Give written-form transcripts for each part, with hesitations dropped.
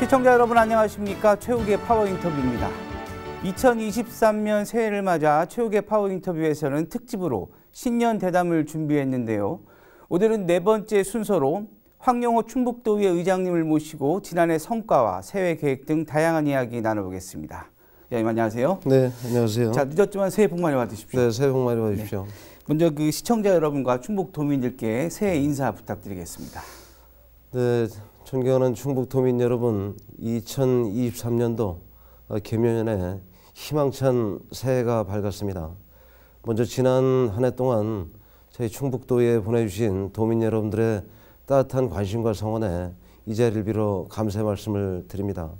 시청자 여러분 안녕하십니까. 최욱의 파워 인터뷰입니다. 2023년 새해를 맞아 최욱의 파워 인터뷰에서는 특집으로 신년 대담을 준비했는데요. 오늘은 네 번째 순서로 황영호 충북도의회 의장님을 모시고 지난해 성과와 새해 계획 등 다양한 이야기 나눠보겠습니다. 의장님 안녕하세요. 네, 안녕하세요. 자, 늦었지만 새해 복 많이 받으십시오. 네, 새해 복 많이 받으십시오. 네. 먼저 그 시청자 여러분과 충북도민들께 새해 인사 부탁드리겠습니다. 네, 존경하는 충북도민 여러분, 2023년도 개묘년에 희망찬 새해가 밝았습니다. 먼저 지난 한 해 동안 저희 충북도에 보내주신 도민 여러분들의 따뜻한 관심과 성원에 이 자리를 빌어 감사의 말씀을 드립니다.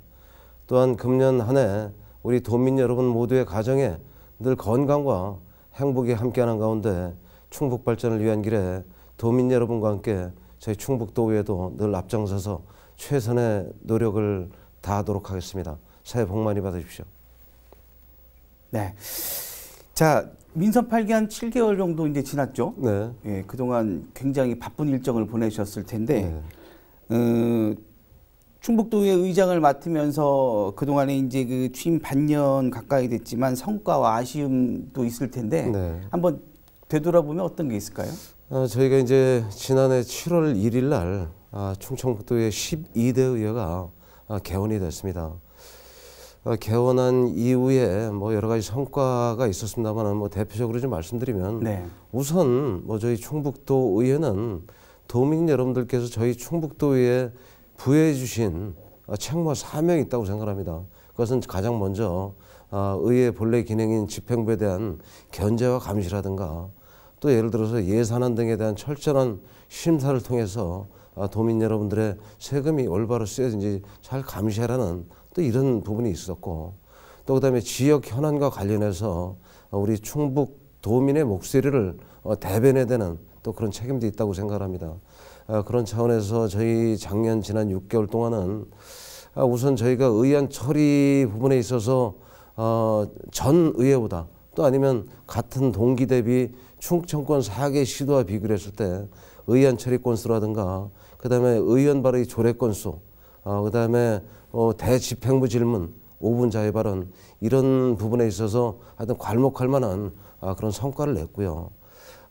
또한 금년 한 해 우리 도민 여러분 모두의 가정에 늘 건강과 행복이 함께하는 가운데 충북 발전을 위한 길에 도민 여러분과 함께 저희 충북도의회도 늘 앞장서서 최선의 노력을 다하도록 하겠습니다. 새해 복 많이 받으십시오. 네. 자, 민선 8기 한 7개월 정도 이제 지났죠? 네. 예, 그동안 굉장히 바쁜 일정을 보내셨을 텐데, 네. 충북도의회 의장을 맡으면서 그동안에 이제 그 취임 반년 가까이 됐지만 성과와 아쉬움도 있을 텐데, 네. 한번 되돌아보면 어떤 게 있을까요? 저희가 이제 지난해 7월 1일 날 충청북도의 12대 의회가 개원이 됐습니다. 개원한 이후에 뭐 여러 가지 성과가 있었습니다만 뭐 대표적으로 좀 말씀드리면 네. 우선 뭐 저희 충북도 의회는 도민 여러분들께서 저희 충북도에 부여해 주신 책무와 사명이 있다고 생각합니다. 그것은 가장 먼저 의회 본래 기능인 집행부에 대한 견제와 감시라든가 또 예를 들어서 예산안 등에 대한 철저한 심사를 통해서 도민 여러분들의 세금이 올바로 쓰여진지 잘 감시하라는 또 이런 부분이 있었고, 또 그다음에 지역 현안과 관련해서 우리 충북 도민의 목소리를 대변해야 되는 또 그런 책임도 있다고 생각합니다. 그런 차원에서 저희 작년 지난 6개월 동안은 우선 저희가 의안 처리 부분에 있어서 전 의회보다 또 아니면 같은 동기 대비 충청권 4개 시도와 비교를 했을 때 의안 처리 건수라든가 그다음에 의원 발의 조례 건수, 그다음에 대집행부 질문, 5분 자유 발언 이런 부분에 있어서 하여튼 괄목할 만한 그런 성과를 냈고요.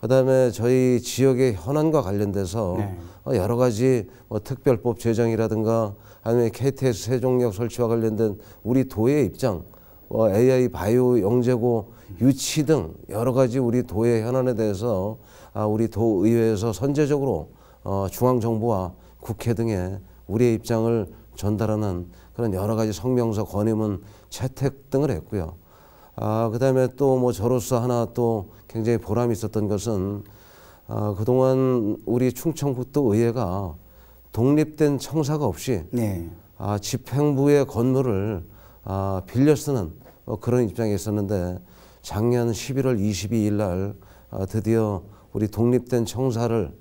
그다음에 저희 지역의 현안과 관련돼서 네. 여러 가지 특별법 제정이라든가 아니면 KTX 세종역 설치와 관련된 우리 도의 입장, AI 바이오 영재고 유치 등 여러 가지 우리 도의 현안에 대해서 우리 도의회에서 선제적으로 중앙정부와 국회 등에 우리의 입장을 전달하는 그런 여러 가지 성명서, 건의문, 채택 등을 했고요. 그다음에 또 뭐 저로서 하나 또 굉장히 보람이 있었던 것은 그동안 우리 충청북도 의회가 독립된 청사가 없이 네. 집행부의 건물을 빌려 쓰는 그런 입장에 있었는데 작년 11월 22일 날 드디어 우리 독립된 청사를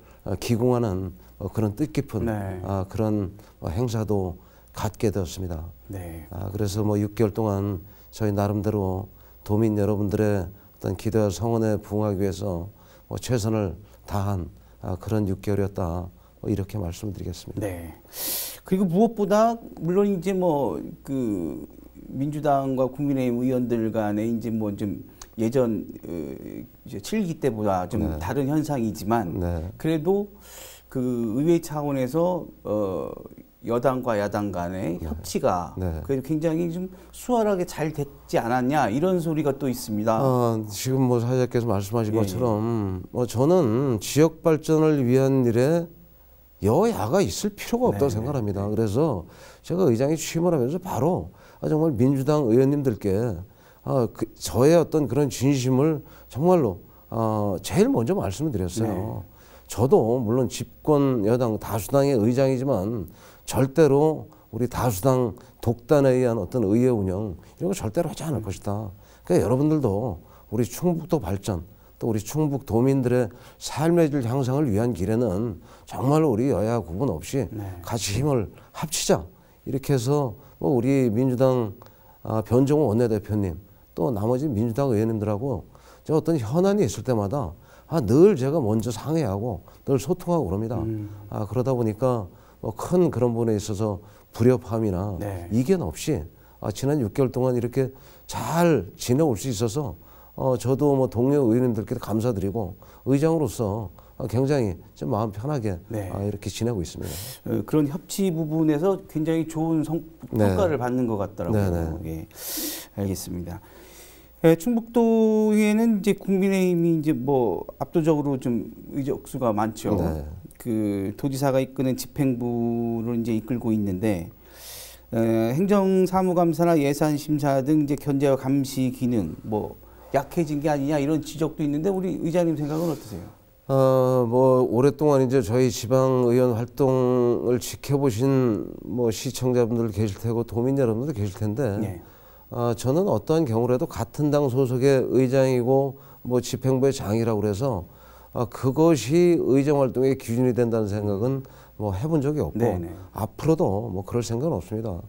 기공하는 그런 뜻깊은 네. 그런 행사도 갖게 되었습니다. 네. 그래서 뭐 6개월 동안 저희 나름대로 도민 여러분들의 어떤 기대와 성원에 부응하기 위해서 최선을 다한 그런 6개월이었다. 이렇게 말씀드리겠습니다. 네. 그리고 무엇보다 물론 이제 뭐 그 민주당과 국민의힘 의원들 간에 이제 뭐 좀 예전 이제 7기 때보다 좀 네. 다른 현상이지만 네. 그래도 그 의회 차원에서 여당과 야당 간의 협치가 네. 그래도 굉장히 좀 수월하게 잘 됐지 않았냐 이런 소리가 또 있습니다. 지금 뭐 사장님께서 말씀하신 예, 것처럼 저는 지역 발전을 위한 일에 여야가 있을 필요가 없다고 네, 생각합니다. 그래서 제가 의장이 취임을 하면서 바로 정말 민주당 의원님들께 저의 어떤 그런 진심을 정말로 제일 먼저 말씀을 드렸어요. 네. 저도 물론 집권 여당 다수당의 의장이지만 절대로 우리 다수당 독단에 의한 어떤 의회 운영 이런 거 절대로 하지 않을 것이다. 그러니까 여러분들도 우리 충북도 발전 또 우리 충북 도민들의 삶의 질 향상을 위한 길에는 정말로 우리 여야 구분 없이 같이 힘을 합치자. 이렇게 해서 우리 민주당 변종호 원내대표님 또 나머지 민주당 의원님들하고 제가 어떤 현안이 있을 때마다 늘 제가 먼저 상의하고 늘 소통하고 그럽니다. 그러다 보니까 뭐 큰 그런 부분에 있어서 불협화음이나 네. 이견 없이 지난 6개월 동안 이렇게 잘 지내올 수 있어서 저도 뭐 동료 의원님들께 감사드리고 의장으로서 굉장히 좀 마음 편하게 네. 이렇게 지내고 있습니다. 그런 협치 부분에서 굉장히 좋은 평가를 받는 것 같더라고요. 예, 알겠습니다. 예, 충북도에는 이제 국민의힘이 이제 뭐 압도적으로 좀 의석수가 많죠. 네. 그 도지사가 이끄는 집행부를 이제 이끌고 있는데 행정사무감사나 예산심사 등 이제 견제와 감시 기능 뭐 약해진 게 아니냐 이런 지적도 있는데 우리 의장님 생각은 어떠세요? 뭐 오랫동안 이제 저희 지방의원 활동을 지켜보신 뭐 시청자분들 계실 테고 도민 여러분들 계실 텐데 네. 저는 어떠한 경우라도 같은 당 소속의 의장이고 뭐 집행부의 장이라고 그래서 그것이 의정 활동의 기준이 된다는 생각은 뭐 해본 적이 없고 네네. 앞으로도 뭐 그럴 생각은 없습니다.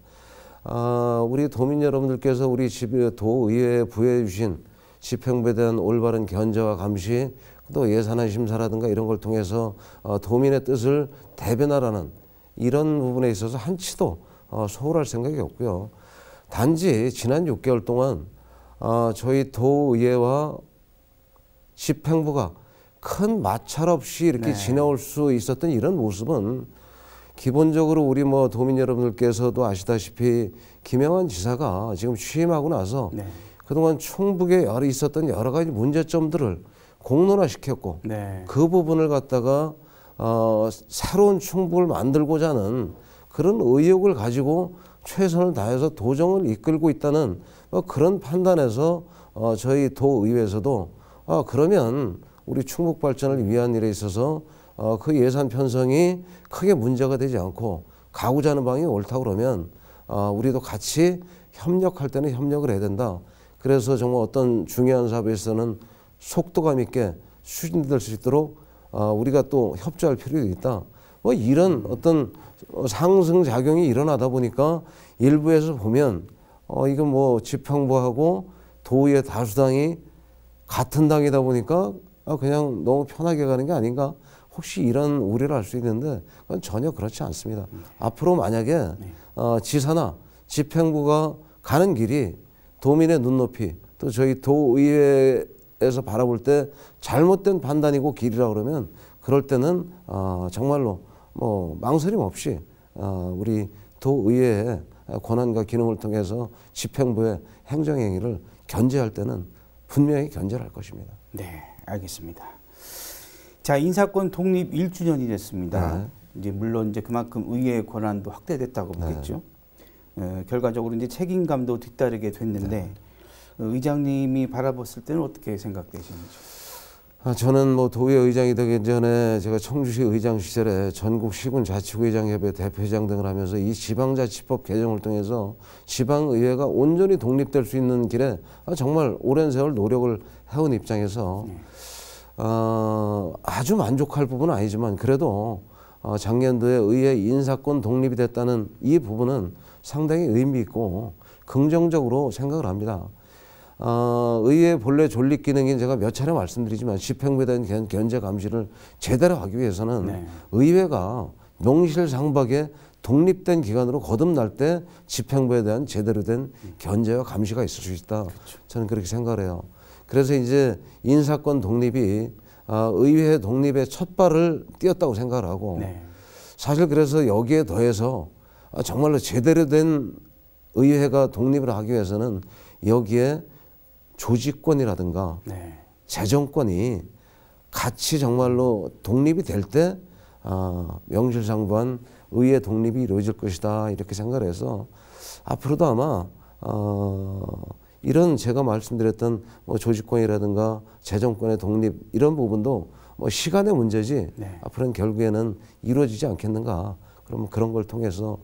우리 도민 여러분들께서 우리 도의회에 부여해 주신 집행부에 대한 올바른 견제와 감시 또 예산안 심사라든가 이런 걸 통해서 도민의 뜻을 대변하라는 이런 부분에 있어서 한치도 소홀할 생각이 없고요. 단지 지난 6개월 동안 저희 도의회와 집행부가 큰 마찰 없이 이렇게 네. 지내올 수 있었던 이런 모습은 기본적으로 우리 뭐 도민 여러분들께서도 아시다시피 김영환 지사가 지금 취임하고 나서 네. 그동안 충북에 있었던 여러 가지 문제점들을 공론화시켰고 네. 그 부분을 갖다가 새로운 충북을 만들고자 하는 그런 의욕을 가지고 최선을 다해서 도정을 이끌고 있다는 그런 판단에서 저희 도의회에서도 그러면 우리 충북 발전을 위한 일에 있어서 그 예산 편성이 크게 문제가 되지 않고 가고자 하는 방향이 옳다고 그러면 우리도 같이 협력할 때는 협력을 해야 된다. 그래서 정말 어떤 중요한 사업에 있어서는 속도감 있게 추진될 수 있도록 우리가 또 협조할 필요가 있다. 뭐 이런 어떤 상승작용이 일어나다 보니까 일부에서 보면 이거 뭐 집행부하고 도의회 다수당이 같은 당이다 보니까 그냥 너무 편하게 가는 게 아닌가? 혹시 이런 우려를 할 수 있는데 그건 전혀 그렇지 않습니다. 앞으로 만약에 지사나 집행부가 가는 길이 도민의 눈높이 또 저희 도의회에서 바라볼 때 잘못된 판단이고 길이라 그러면 그럴 때는 정말로 뭐 망설임 없이 우리 도의회의 권한과 기능을 통해서 집행부의 행정행위를 견제할 때는 분명히 견제를 할 것입니다. 네, 알겠습니다. 자, 인사권 독립 1주년이 됐습니다. 네. 이제 물론 이제 그만큼 의회의 권한도 확대됐다고 보겠죠. 결과적으로 이제 책임감도 뒤따르게 됐는데 의장님이 바라봤을 때는 어떻게 생각되시는지? 저는 뭐 도의회 의장이 되기 전에 제가 청주시 의장 시절에 전국 시군 자치구의장협회 대표회장 등을 하면서 이 지방자치법 개정을 통해서 지방의회가 온전히 독립될 수 있는 길에 정말 오랜 세월 노력을 해온 입장에서 아주 만족할 부분은 아니지만 그래도 작년도에 의회 인사권 독립이 됐다는 이 부분은 상당히 의미 있고 긍정적으로 생각을 합니다. 의회 본래 존립 기능인 제가 몇 차례 말씀드리지만 집행부에 대한 견제 감시를 제대로 하기 위해서는 의회가 명실상부하게 독립된 기관으로 거듭날 때 집행부에 대한 제대로 된 견제와 감시가 있을 수 있다. 저는 그렇게 생각을 해요. 그래서 이제 인사권 독립이 의회 독립의 첫 발을 띄었다고 생각을 하고 사실 그래서 여기에 더해서 정말로 제대로 된 의회가 독립을 하기 위해서는 여기에 조직권이라든가 재정권이 같이 정말로 독립이 될 때 명실상부한 의회 독립이 이루어질 것이다 이렇게 생각을 해서 앞으로도 아마 이런 제가 말씀드렸던 뭐 조직권이라든가 재정권의 독립 이런 부분도 뭐 시간의 문제지 앞으로는 결국에는 이루어지지 않겠는가. 그럼 그런 걸 통해서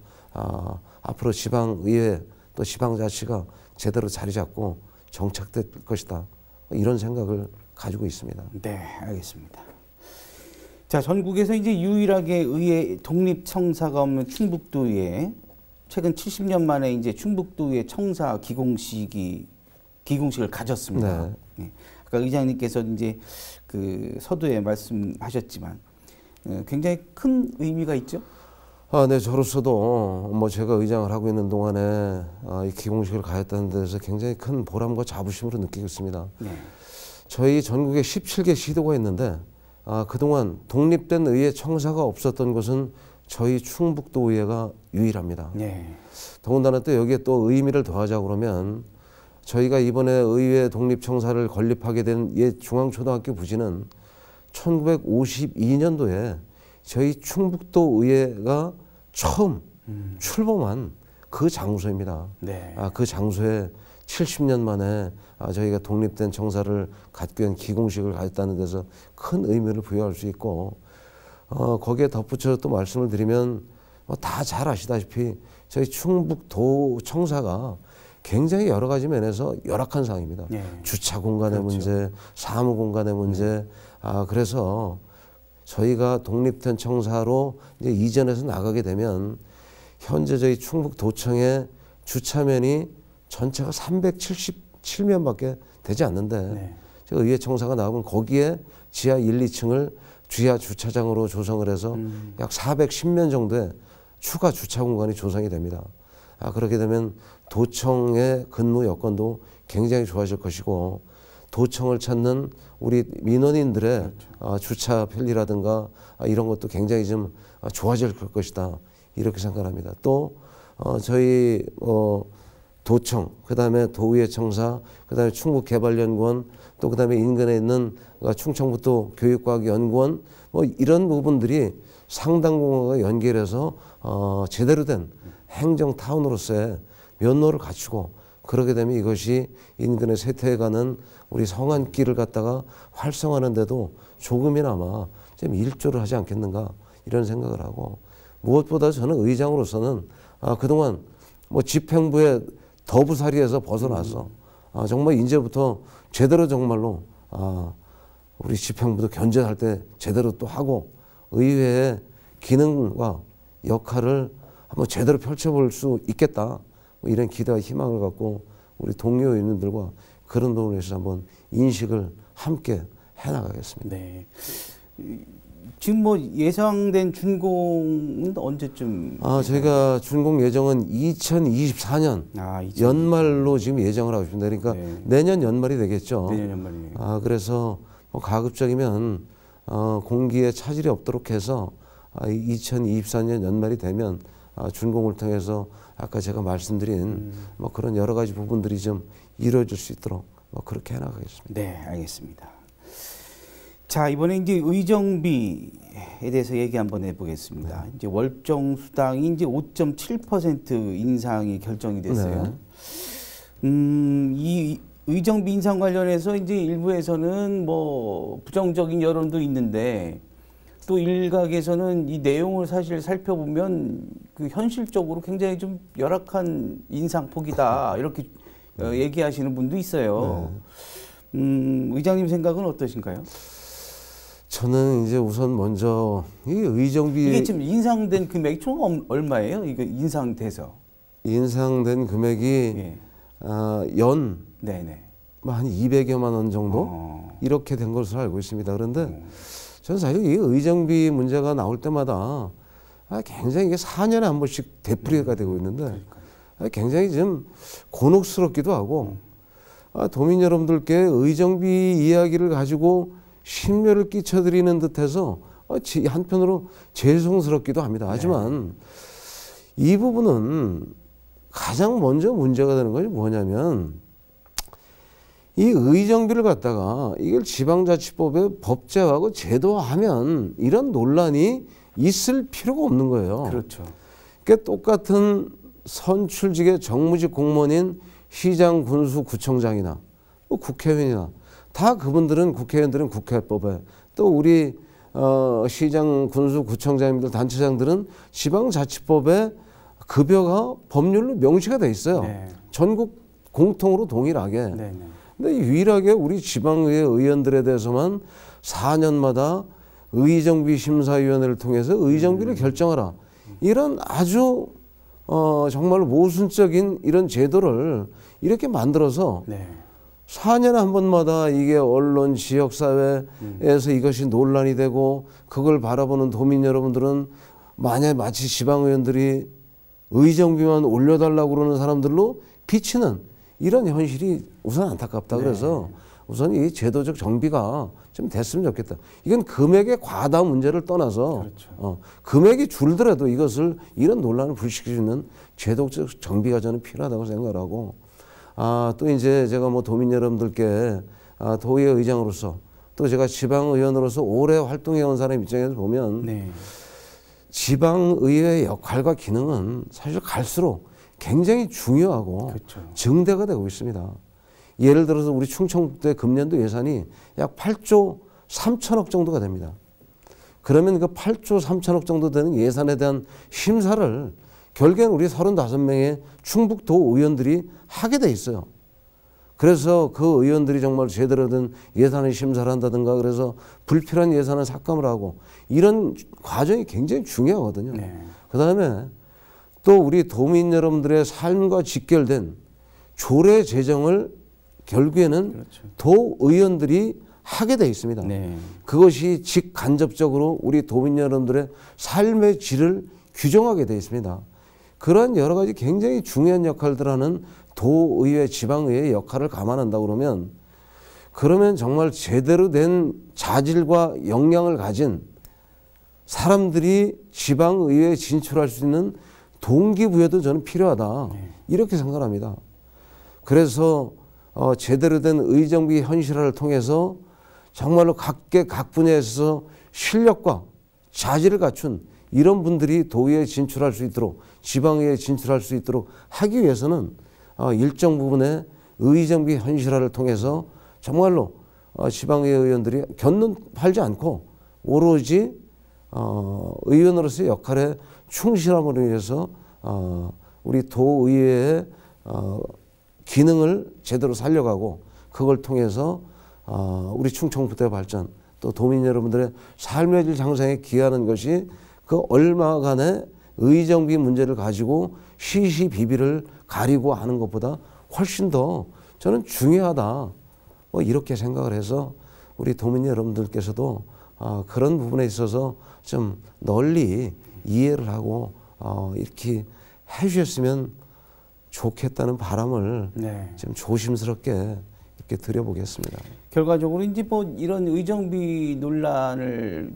앞으로 지방의회 또 지방자치가 제대로 자리 잡고 정착될 것이다. 이런 생각을 가지고 있습니다. 네, 알겠습니다. 자, 전국에서 이제 유일하게 의회 독립청사가 없는 충북도의회 최근 70년 만에 이제 충북도의회 청사 기공식을 가졌습니다. 네. 아까 의장님께서 이제 그 서두에 말씀하셨지만 굉장히 큰 의미가 있죠. 네, 저로서도 뭐 제가 의장을 하고 있는 동안에 이 기공식을 가했다는 데서 굉장히 큰 보람과 자부심으로 느끼고 있습니다. 네. 저희 전국에 17개 시도가 있는데 그동안 독립된 의회 청사가 없었던 곳은 저희 충북도 의회가 유일합니다. 네. 더군다나 또 여기에 또 의미를 더하자 그러면 저희가 이번에 의회 독립청사를 건립하게 된 옛 중앙초등학교 부지는 1952년도에 저희 충북도 의회가 처음 출범한 그 장소입니다. 네. 그 장소에 70년 만에 저희가 독립된 청사를 갖기 위한 기공식을 가졌다는 데서 큰 의미를 부여할 수 있고 거기에 덧붙여 또 말씀을 드리면 다 잘 아시다시피 저희 충북도 청사가 굉장히 여러 가지 면에서 열악한 상황입니다. 네. 주차 공간의 그렇죠. 문제, 사무 공간의 문제. 그래서 저희가 독립된 청사로 이제 이전해서 나가게 되면 현재 저희 충북도청의 주차면이 전체가 377면밖에 되지 않는데 네. 제가 의회 청사가 나오면 거기에 지하 1, 2층을 지하 주차장으로 조성을 해서 약 410면 정도의 추가 주차 공간이 조성이 됩니다. 그렇게 되면 도청의 근무 여건도 굉장히 좋아질 것이고 도청을 찾는 우리 민원인들의 그렇죠. 주차 편리라든가 이런 것도 굉장히 좀 좋아질 것이다 이렇게 생각합니다. 또 저희 도청, 그다음에 도의회 청사, 그다음에 충북개발연구원, 또 그다음에 인근에 있는 충청북도 교육과학연구원 뭐 이런 부분들이 상당공학과 연결해서 제대로 된 행정타운으로서의 면모를 갖추고 그러게 되면 이것이 인근에 쇠퇴해가는 우리 성안길을 갖다가 활성화하는데도 조금이나마 좀 일조를 하지 않겠는가 이런 생각을 하고 무엇보다 저는 의장으로서는 그동안 뭐 집행부의 더부살이에서 벗어나서 정말 이제부터 제대로 정말로 우리 집행부도 견제할 때 제대로 또 하고 의회의 기능과 역할을 한번 제대로 펼쳐볼 수 있겠다. 뭐 이런 기대와 희망을 갖고 우리 동료 의원님들과 그런 부분에 있어서 한번 인식을 함께 해나가겠습니다. 네. 지금 뭐 예상된 준공은 언제쯤? 저희가 준공 예정은 2024년 연말로 지금 예정을 하고 있습니다. 그러니까 네. 내년 연말이 되겠죠. 내년 연말이네요. 그래서 뭐 가급적이면 공기에 차질이 없도록 해서 2024년 연말이 되면 준공을 통해서 아까 제가 말씀드린 뭐 그런 여러 가지 부분들이 좀 이루어질 수 있도록 뭐 그렇게 해나가겠습니다. 네, 알겠습니다. 자, 이번에 이제 의정비에 대해서 얘기 한번 해보겠습니다. 이제 월정 수당이 이제 5.7% 인상이 결정이 됐어요. 이 의정비 인상 관련해서 이제 일부에서는 뭐 부정적인 여론도 있는데 또 일각에서는 이 내용을 사실 살펴보면 그 현실적으로 굉장히 좀 열악한 인상폭이다 이렇게 얘기하시는 분도 있어요. 의장님 생각은 어떠신가요? 저는 이제 우선 먼저 이 의정비 이게 지금 인상된 금액이 총 얼마예요? 이거 인상돼서 인상된 금액이 연 네네 한 200여만 원 정도 이렇게 된 것으로 알고 있습니다. 그런데 저는 사실 이 의정비 문제가 나올 때마다 굉장히 이게 4년에 한 번씩 되풀이가 되고 있는데 굉장히 좀 곤혹스럽기도 하고 도민 여러분들께 의정비 이야기를 가지고 심려를 끼쳐드리는 듯해서 한편으로 죄송스럽기도 합니다. 하지만 이 부분은 가장 먼저 문제가 되는 것이 뭐냐면 이 의정비를 갖다가 이걸 지방자치법에 법제화하고 제도화하면 이런 논란이 있을 필요가 없는 거예요. 그렇죠. 그러니까 똑같은 선출직의 정무직 공무원인 시장, 군수, 구청장이나 뭐 국회의원이나 다 국회의원들은 국회법에 또 우리 시장, 군수, 구청장님들, 단체장들은 지방자치법에 급여가 법률로 명시가 돼 있어요. 네. 전국 공통으로 동일하게. 네네. 근데 유일하게 우리 지방의회 의원들에 대해서만 4년마다 의정비 심사위원회를 통해서 의정비를 결정하라. 이런 아주 정말 모순적인 이런 제도를 이렇게 만들어서 4년에 한 번마다 이게 언론, 지역사회에서 이것이 논란이 되고 그걸 바라보는 도민 여러분들은 만약 마치 지방의원들이 의정비만 올려달라고 그러는 사람들로 비치는 이런 현실이 우선 안타깝다. 네. 그래서 우선 이 제도적 정비가 좀 됐으면 좋겠다. 이건 금액의 과다 문제를 떠나서 그렇죠. 금액이 줄더라도 이것을 이런 논란을 불식시킬 수 있는 제도적 정비가 저는 필요하다고 생각하고 또 이제 제가 뭐 도민 여러분들께 도의회 의장으로서 또 제가 지방의원으로서 오래 활동해온 사람 입장에서 보면 네. 지방의회의 역할과 기능은 사실 갈수록 굉장히 중요하고 그렇죠. 증대가 되고 있습니다. 예를 들어서 우리 충청북도의 금년도 예산이 약 8조 3천억 정도가 됩니다. 그러면 그 8조 3천억 정도 되는 예산에 대한 심사를 결국엔 우리 35명의 충북도 의원들이 하게 돼 있어요. 그래서 그 의원들이 정말 제대로 된 예산을 심사를 한다든가 그래서 불필요한 예산을 삭감을 하고 이런 과정이 굉장히 중요하거든요. 네. 그다음에 또 우리 도민 여러분들의 삶과 직결된 조례 제정을 결국에는 그렇죠. 도의원들이 하게 돼 있습니다. 네. 그것이 직간접적으로 우리 도민 여러분들의 삶의 질을 규정하게 돼 있습니다. 그런 여러 가지 굉장히 중요한 역할들을 하는 도의회, 지방의회의 역할을 감안한다 그러면 정말 제대로 된 자질과 역량을 가진 사람들이 지방의회에 진출할 수 있는 동기부여도 저는 필요하다. 네. 이렇게 생각합니다. 그래서 제대로 된 의정비 현실화를 통해서 정말로 각 분야에서 실력과 자질을 갖춘 이런 분들이 도의회에 진출할 수 있도록 지방의회에 진출할 수 있도록 하기 위해서는 일정 부분의 의정비 현실화를 통해서 정말로 지방의회 의원들이 견눈 팔지 않고 오로지 의원으로서의 역할에 충실함으로 인해서 우리 도의회의 기능을 제대로 살려가고 그걸 통해서 우리 충청북도의 발전 또 도민 여러분들의 삶의 질 향상에 기여하는 것이 그 얼마간의 의정비 문제를 가지고 시시비비를 가리고 하는 것보다 훨씬 더 저는 중요하다. 뭐 이렇게 생각을 해서 우리 도민 여러분들께서도 그런 부분에 있어서 좀 널리 이해를 하고 이렇게 해주셨으면 좋겠다는 바람을 네. 좀 조심스럽게 이렇게 드려보겠습니다. 결과적으로 이제 뭐 이런 의정비 논란을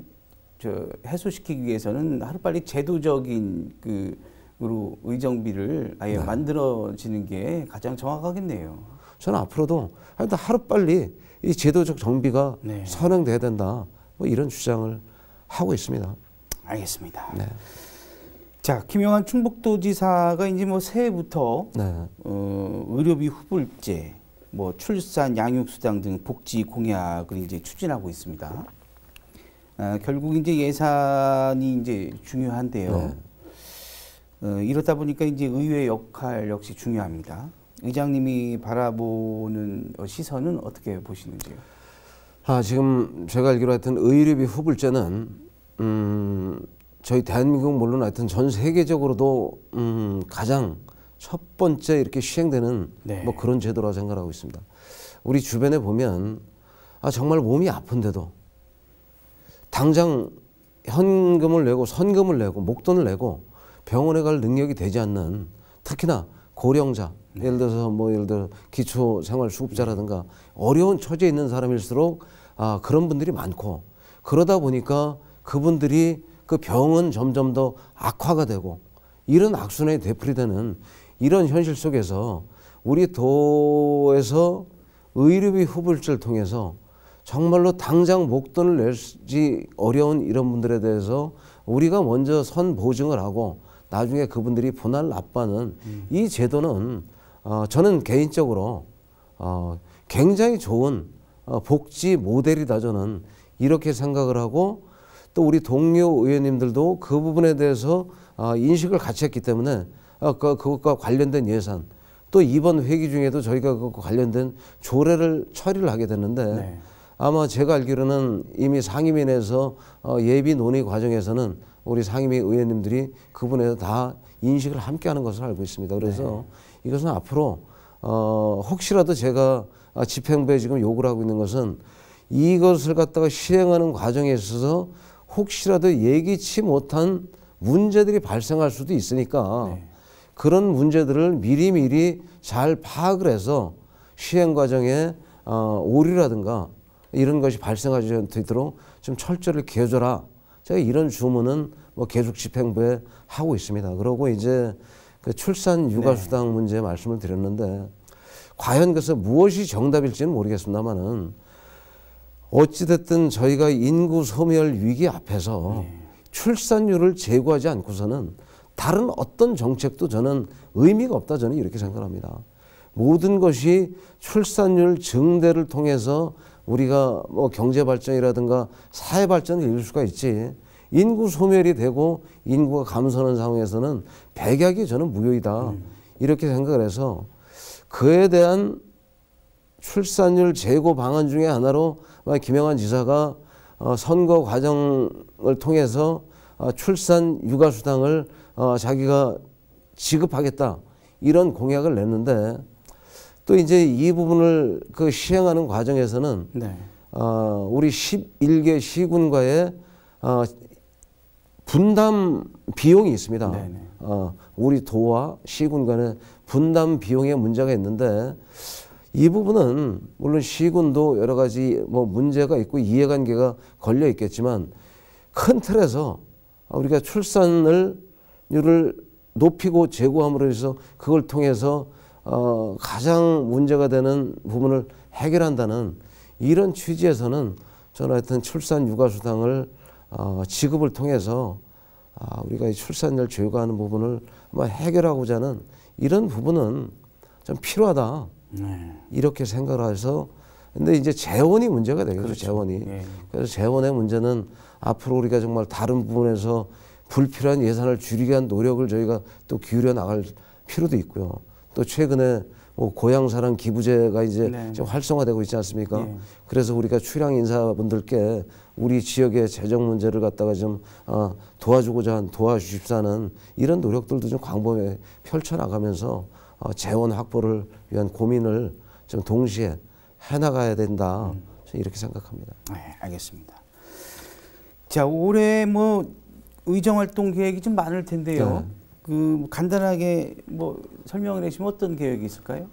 해소시키기 위해서는 하루빨리 제도적인 으로 의정비를 아예 네. 만들어지는 게 가장 정확하겠네요. 저는 앞으로도 하여튼 하루빨리 이 제도적 정비가 네. 선행돼야 된다. 뭐 이런 주장을 하고 있습니다. 알겠습니다. 네. 자, 김영환 충북도지사가 이제 뭐 새해부터 네. 의료비 후불제, 뭐 출산 양육수당 등 복지 공약을 이제 추진하고 있습니다. 결국 이제 예산이 이제 중요한데요. 네. 이렇다 보니까 이제 의회 역할 역시 중요합니다. 의장님이 바라보는 시선은 어떻게 보시는지요? 지금 제가 알기로 하여튼 의료비 후불제는 저희 대한민국 물론 하여튼 전 세계적으로도 가장 첫 번째 이렇게 시행되는 네. 뭐 그런 제도라고 생각하고 있습니다. 우리 주변에 보면 정말 몸이 아픈데도 당장 현금을 내고 선금을 내고 목돈을 내고 병원에 갈 능력이 되지 않는 특히나 고령자 네. 예를 들어 기초생활수급자라든가 어려운 처지에 있는 사람일수록 그런 분들이 많고 그러다 보니까 그분들이 그 병은 점점 더 악화가 되고 이런 악순환이 되풀이되는 이런 현실 속에서 우리 도에서 의료비 후불제를 통해서 정말로 당장 목돈을 내지 어려운 이런 분들에 대해서 우리가 먼저 선 보증을 하고 나중에 그분들이 분할 납부하는 이 제도는 저는 개인적으로 굉장히 좋은 복지 모델이다 저는 이렇게 생각을 하고 또 우리 동료 의원님들도 그 부분에 대해서 인식을 같이 했기 때문에 그것과 관련된 예산 또 이번 회기 중에도 저희가 그것과 관련된 조례를 처리를 하게 됐는데 네. 아마 제가 알기로는 이미 상임위 내에서 예비 논의 과정에서는 우리 상임위 의원님들이 그 부분에 다 인식을 함께 하는 것으로 알고 있습니다. 그래서 이것은 앞으로 혹시라도 제가 집행부에 지금 요구를 하고 있는 것은 이것을 갖다가 시행하는 과정에 있어서 혹시라도 예기치 못한 문제들이 발생할 수도 있으니까 네. 그런 문제들을 미리미리 잘 파악을 해서 시행 과정에 오류라든가 이런 것이 발생하지 않도록 좀 철저히 기해줘라. 제가 이런 주문은 뭐 계속 집행부에 하고 있습니다. 그러고 이제 그 출산 육아수당 문제 말씀을 드렸는데 과연 그래서 무엇이 정답일지는 모르겠습니다만은 어찌됐든 저희가 인구 소멸 위기 앞에서 출산율을 제고하지 않고서는 다른 어떤 정책도 저는 의미가 없다 저는 이렇게 생각합니다. 모든 것이 출산율 증대를 통해서 우리가 뭐 경제 발전이라든가 사회 발전을 이룰 수가 있지. 인구 소멸이 되고 인구가 감소하는 상황에서는 백약이 저는 무효이다. 이렇게 생각을 해서 그에 대한 출산율 제고 방안 중에 하나로 김영환 지사가 선거 과정을 통해서 출산 육아수당을 자기가 지급하겠다 이런 공약을 냈는데 또 이제 이 부분을 그 시행하는 과정에서는 네. 우리 11개 시군과의 분담 비용이 있습니다. 우리 도와 시군 간의 분담 비용에 문제가 있는데 이 부분은 물론 시군도 여러 가지 뭐 문제가 있고 이해관계가 걸려 있겠지만 큰 틀에서 우리가 출산율을 높이고 제고함으로 해서 그걸 통해서 가장 문제가 되는 부분을 해결한다는 이런 취지에서는 저는 하여튼 출산 육아수당을 지급을 통해서 우리가 이 출산율 제고하는 부분을 해결하고자 하는 이런 부분은 좀 필요하다. 이렇게 생각을 해서 근데 이제 재원이 문제가 되겠죠. 그렇죠. 재원이. 그래서 재원의 문제는 앞으로 우리가 정말 다른 부분에서 불필요한 예산을 줄이기 위한 노력을 저희가 또 기울여 나갈 필요도 있고요. 또 최근에 뭐 고향사랑 기부제가 이제 좀 활성화되고 있지 않습니까? 그래서 우리가 출향 인사분들께 우리 지역의 재정 문제를 갖다가 좀 도와주고자 도와주십사는 이런 노력들도 좀 광범위에 펼쳐나가면서 재원 확보를 위한 고민을 좀 동시에 해나가야 된다. 저는 이렇게 생각합니다. 네, 알겠습니다. 자, 올해 뭐 의정활동 계획이 좀 많을 텐데요. 그 간단하게 뭐 설명을 해주시면 어떤 계획이 있을까요?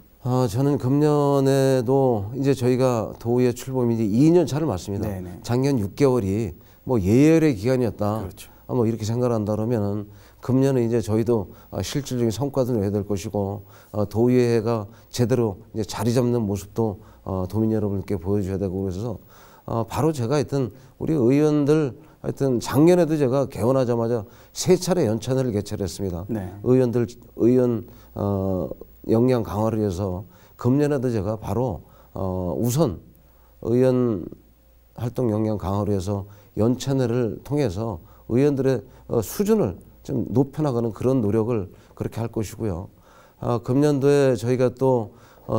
저는 금년에도 이제 저희가 도의회 출범이 이제 2년 차를 맞습니다. 작년 6개월이 뭐 예열의 기간이었다. 그렇죠. 뭐 이렇게 생각을 한다 그러면은 금년은 이제 저희도 실질적인 성과들을 내야 될 것이고 도의회가 제대로 이제 자리 잡는 모습도 도민 여러분께 보여줘야 되고 그래서 바로 제가 하여튼 우리 의원들 하여튼 작년에도 제가 개원하자마자 3차례 연찬회를 개최를 했습니다. 의원 역량 강화를 위해서 금년에도 제가 바로 우선 의원 활동 역량 강화를 위해서 연찬회를 통해서 의원들의 수준을 좀 높여나가는 그런 노력을 그렇게 할 것이고요. 금년도에 저희가 또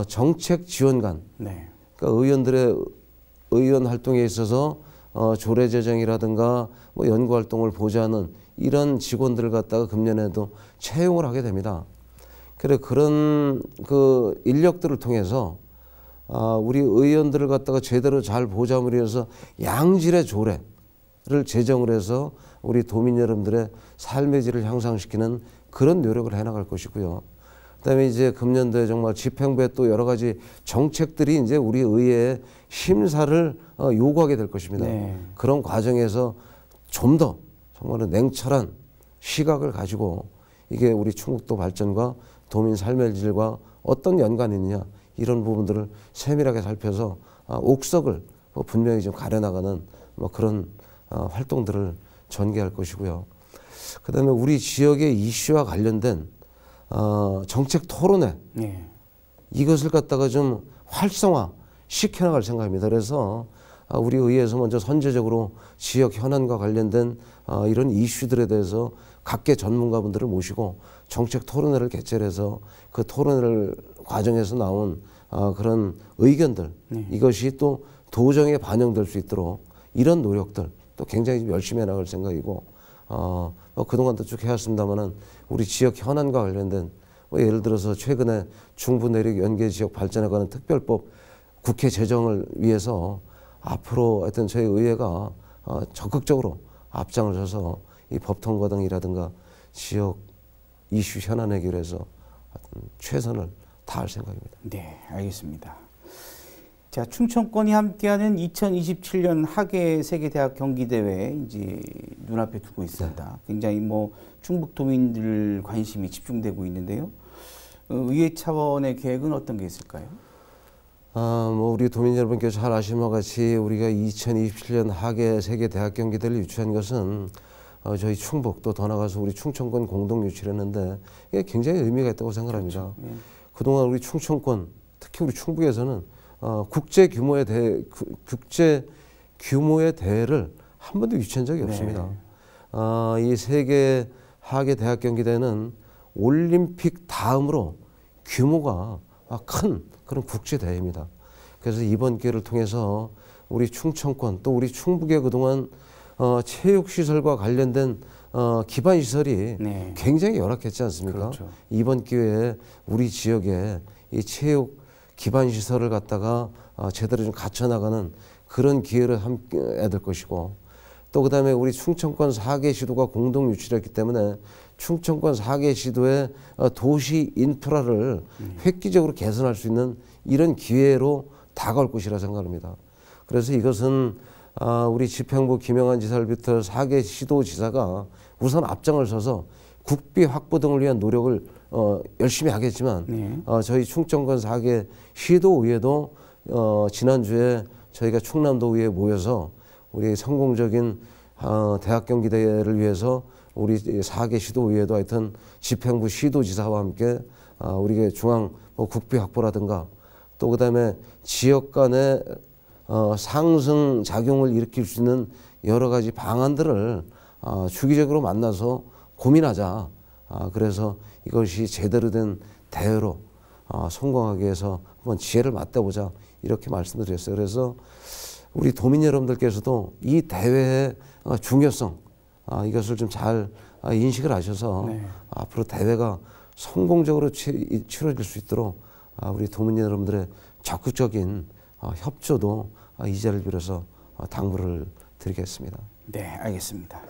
정책 지원관, 그러니까 의원들의 의원 활동에 있어서 조례 제정이라든가 뭐 연구 활동을 보좌하는 이런 직원들을 갖다가 금년에도 채용을 하게 됩니다. 그래 그런 그 인력들을 통해서 우리 의원들을 갖다가 제대로 잘 보좌함으로 해서 양질의 조례를 제정을 해서 우리 도민 여러분들의 삶의 질을 향상시키는 그런 노력을 해나갈 것이고요. 그다음에 이제 금년도에 정말 집행부에 또 여러 가지 정책들이 이제 우리 의회에 심사를 요구하게 될 것입니다. 그런 과정에서 좀 더 정말 냉철한 시각을 가지고 이게 우리 충북도 발전과 도민 삶의 질과 어떤 연관이 있느냐 이런 부분들을 세밀하게 살펴서 옥석을 분명히 좀 가려나가는 뭐 그런 활동들을 전개할 것이고요. 그다음에 우리 지역의 이슈와 관련된 정책 토론회 이것을 갖다가 좀 활성화 시켜나갈 생각입니다. 그래서 우리 의회에서 먼저 선제적으로 지역 현안과 관련된 이런 이슈들에 대해서 각계 전문가분들을 모시고 정책 토론회를 개최해서 그 토론회를 과정에서 나온 그런 의견들 이것이 또 도정에 반영될 수 있도록 이런 노력들 또 굉장히 열심히 해나갈 생각이고 그동안도 쭉 해왔습니다만은 우리 지역 현안과 관련된 예를 들어서 최근에 중부 내륙 연계 지역 발전에 관한 특별법 국회 제정을 위해서 앞으로 하여튼 저희 의회가 적극적으로 앞장을 서서 이 법 통과 등이라든가 지역 이슈 현안 해결에서 최선을 다할 생각입니다. 네, 알겠습니다. 자, 충청권이 함께하는 2027년 하계 세계대학 경기대회 이제 눈앞에 두고 있습니다. 네. 굉장히 뭐 충북도민들 관심이 집중되고 있는데요. 의회 차원의 계획은 어떤 게 있을까요? 뭐 우리 도민 여러분께서 잘 아시는 것 같이 우리가 2027년 하계 세계대학 경기대회를 유치한 것은 저희 충북 또 더 나가서 우리 충청권 공동 유치했는데 이게 굉장히 의미가 있다고 생각합니다. 그렇죠. 예. 그동안 우리 충청권 특히 우리 충북에서는 국제 규모의 대회를 한 번도 유치한 적이 없습니다. 이 세계 하계 대학 경기대회는 올림픽 다음으로 규모가 큰 그런 국제 대회입니다. 그래서 이번 기회를 통해서 우리 충청권 또 우리 충북의 그동안 체육시설과 관련된 기반 시설이 네. 굉장히 열악했지 않습니까? 그렇죠. 이번 기회에 우리 지역에 이 체육 기반 시설을 갖다가 제대로 좀 갖춰 나가는 그런 기회를 함께 해야 될 것이고, 또 그다음에 우리 충청권 4개 시도가 공동 유치를 했기 때문에 충청권 4개 시도의 도시 인프라를 획기적으로 개선할 수 있는 이런 기회로 다가올 것이라 생각합니다. 그래서 이것은 우리 집행부 김영환 지사를 비롯해 4개 시도지사가 우선 앞장을 서서 국비 확보 등을 위한 노력을 열심히 하겠지만 네. 저희 충청권 4개 시도의회도 지난주에 저희가 충남도의회에 모여서 우리 성공적인 대학 경기대회를 위해서 우리 4개 시도의회도 하여튼 집행부 시도지사와 함께 우리 중앙 국비 확보라든가 또 그다음에 지역 간의 상승 작용을 일으킬 수 있는 여러 가지 방안들을 주기적으로 만나서 고민하자. 그래서 이것이 제대로 된 대회로 성공하기 위해서 한번 지혜를 맞대보자 이렇게 말씀드렸어요. 그래서 우리 도민 여러분들께서도 이 대회의 중요성 이것을 좀 잘 인식을 하셔서 네. 앞으로 대회가 성공적으로 치러질 수 있도록 우리 도민 여러분들의 적극적인 협조도 이 자리를 빌어서 당부를 드리겠습니다. 네, 알겠습니다.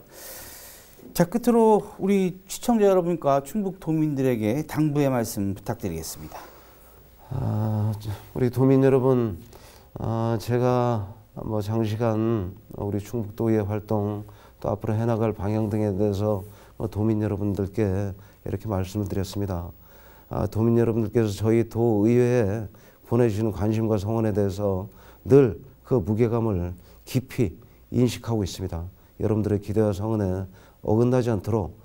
자, 끝으로 우리 시청자 여러분과 충북 도민들에게 당부의 말씀 부탁드리겠습니다. 우리 도민 여러분, 제가 뭐 장시간 우리 충북도의 활동 또 앞으로 해나갈 방향 등에 대해서 도민 여러분들께 이렇게 말씀을 드렸습니다. 도민 여러분들께서 저희 도의회에 보내주시는 관심과 성원에 대해서 늘 그 무게감을 깊이 인식하고 있습니다. 여러분들의 기대와 성원에 어긋나지 않도록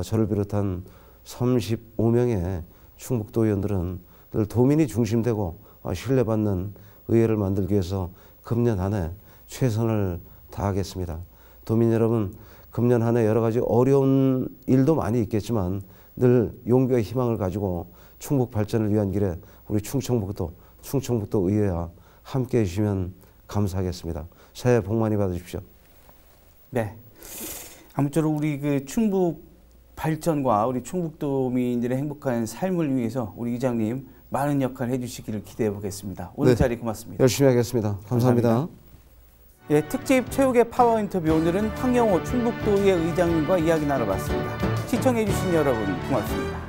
저를 비롯한 35명의 충북도 의원들은 늘 도민이 중심되고 신뢰받는 의회를 만들기 위해서 금년 한 해 최선을 다하겠습니다. 도민 여러분, 금년 한 해 여러 가지 어려운 일도 많이 있겠지만 늘 용기와 희망을 가지고 충북 발전을 위한 길에 우리 충청북도 의회와 함께해 주시면 감사하겠습니다. 새해 복 많이 받으십시오. 네. 아무쪼록 우리 그 충북 발전과 우리 충북도민들의 행복한 삶을 위해서 우리 의장님 많은 역할을 해주시기를 기대해 보겠습니다. 오늘 자리 고맙습니다. 열심히 하겠습니다. 감사합니다. 예, 특집 체육의 파워 인터뷰, 오늘은 황영호 충북도의회 의장님과 이야기 나눠봤습니다. 시청해 주신 여러분 고맙습니다.